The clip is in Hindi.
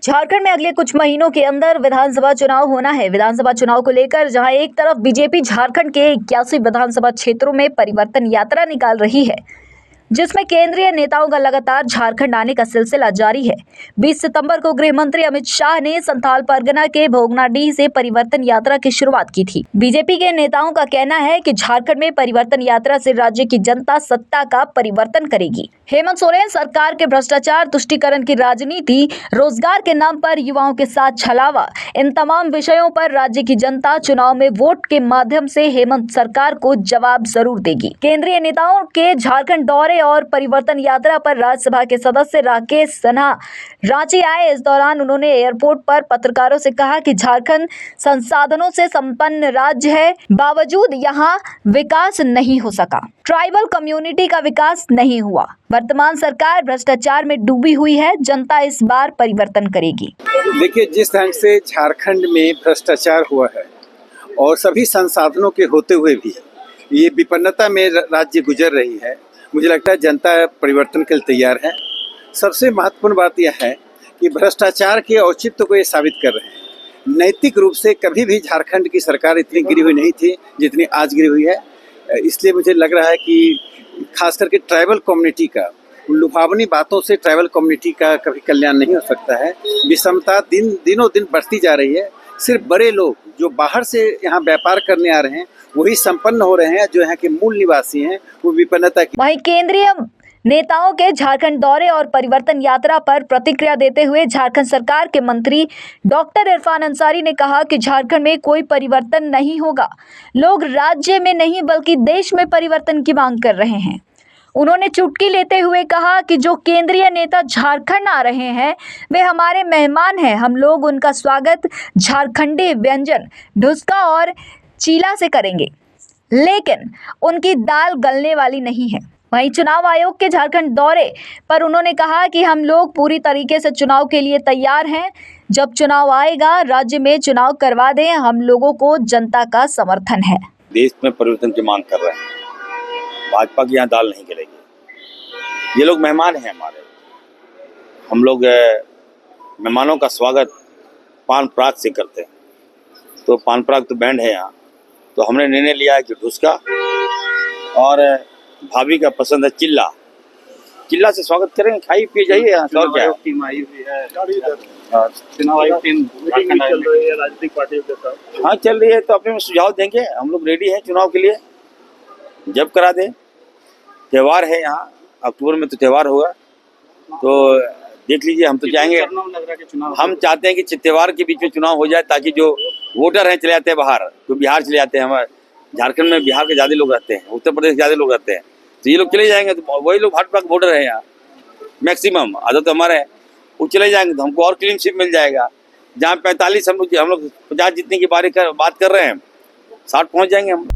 झारखंड में अगले कुछ महीनों के अंदर विधानसभा चुनाव होना है। विधानसभा चुनाव को लेकर जहां एक तरफ बीजेपी झारखंड के 81 विधानसभा क्षेत्रों में परिवर्तन यात्रा निकाल रही है, जिसमें केंद्रीय नेताओं का लगातार झारखंड आने का सिलसिला जारी है। 20 सितंबर को गृह मंत्री अमित शाह ने संथाल परगना के भोगनाडीह से परिवर्तन यात्रा की शुरुआत की थी। बीजेपी के नेताओं का कहना है कि झारखंड में परिवर्तन यात्रा से राज्य की जनता सत्ता का परिवर्तन करेगी। हेमंत सोरेन सरकार के भ्रष्टाचार, तुष्टीकरण की राजनीति, रोजगार के नाम पर युवाओं के साथ छलावा, इन तमाम विषयों पर राज्य की जनता चुनाव में वोट के माध्यम से हेमंत सरकार को जवाब जरूर देगी। केंद्रीय नेताओं के झारखंड दौरे और परिवर्तन यात्रा पर राज्यसभा के सदस्य राकेश सिन्हा रांची आए। इस दौरान उन्होंने एयरपोर्ट पर पत्रकारों से कहा कि झारखंड संसाधनों से संपन्न राज्य है, बावजूद यहाँ विकास नहीं हो सका। ट्राइबल कम्युनिटी का विकास नहीं हुआ। वर्तमान सरकार भ्रष्टाचार में डूबी हुई है। जनता इस बार परिवर्तन करेगी। देखिए, जिस ढंग से झारखंड में भ्रष्टाचार हुआ है और सभी संसाधनों के होते हुए भी ये विपन्नता में राज्य गुजर रही है, मुझे लगता है जनता परिवर्तन के लिए तैयार है। सबसे महत्वपूर्ण बात यह है कि भ्रष्टाचार के औचित्य को ये साबित कर रहे हैं। नैतिक रूप से कभी भी झारखंड की सरकार इतनी गिरी हुई नहीं थी जितनी आज गिरी हुई है। इसलिए मुझे लग रहा है कि खास करके ट्राइबल कम्युनिटी का, लुभावनी बातों से ट्राइबल कम्युनिटी का कभी कल्याण नहीं हो सकता है। विषमता दिनों दिन बढ़ती जा रही है। सिर्फ बड़े लोग जो बाहर से यहाँ व्यापार करने आ रहे हैं वही संपन्न हो रहे हैं, जो यहाँ के मूल निवासी हैं वो विपन्नता की। वहीं केंद्रीय नेताओं के झारखंड दौरे और परिवर्तन यात्रा पर प्रतिक्रिया देते हुए झारखंड सरकार के मंत्री डॉक्टर इरफान अंसारी ने कहा कि झारखंड में कोई परिवर्तन नहीं होगा। लोग राज्य में नहीं बल्कि देश में परिवर्तन की मांग कर रहे हैं। उन्होंने चुटकी लेते हुए कहा कि जो केंद्रीय नेता झारखंड आ रहे हैं वे हमारे मेहमान हैं। हम लोग उनका स्वागत झारखंडी व्यंजन ढुसका और चीला से करेंगे, लेकिन उनकी दाल गलने वाली नहीं है। वहीं चुनाव आयोग के झारखंड दौरे पर उन्होंने कहा कि हम लोग पूरी तरीके से चुनाव के लिए तैयार हैं। जब चुनाव आएगा राज्य में चुनाव करवा दें, हम लोगों को जनता का समर्थन है। देश में परिवर्तन की मांग कर रहे हैं। भाजपा की यहाँ दाल नहीं गलेगी। ये लोग मेहमान हैं हमारे। हम लोग मेहमानों का स्वागत पान पराग से करते हैं। तो पान पराग तो बैंड है यहाँ, तो हमने निर्णय लिया है कि ढुसका और भाभी का पसंद है चिल्ला। चिल्ला से स्वागत करेंगे। खाइए पिए जाइए। यहाँ और क्या टीम आई हुई है, चुनाव आयोग टीम चल रही है राजनीतिक पार्टियों के साथ। हाँ चल रही है, तो अपने में सुझाव देंगे। हम लोग रेडी हैं चुनाव के लिए, जब करा दें। त्यौहार है यहाँ, अक्टूबर में तो त्यौहार होगा, तो देख लीजिए। हम तो चाहेंगे, हम चाहते हैं कि त्यौहार के बीच में चुनाव हो जाए, ताकि जो वोटर हैं चले जाते हैं बाहर, तो बिहार चले जाते हैं। हमारे झारखंड में बिहार के ज़्यादा लोग रहते हैं, उत्तर प्रदेश के ज़्यादा लोग रहते हैं, तो ये लोग चले जाएंगे। तो वही लोग भाजपा के वोटर हैं यहाँ मैक्सिमम, आधा तो हमारे हैं, वो चले जाएंगे तो हमको और क्लीन स्वीप मिल जाएगा। जहाँ 45 हम लोग 50 जीतने की बात कर रहे हैं, 60 पहुँच जाएंगे हम।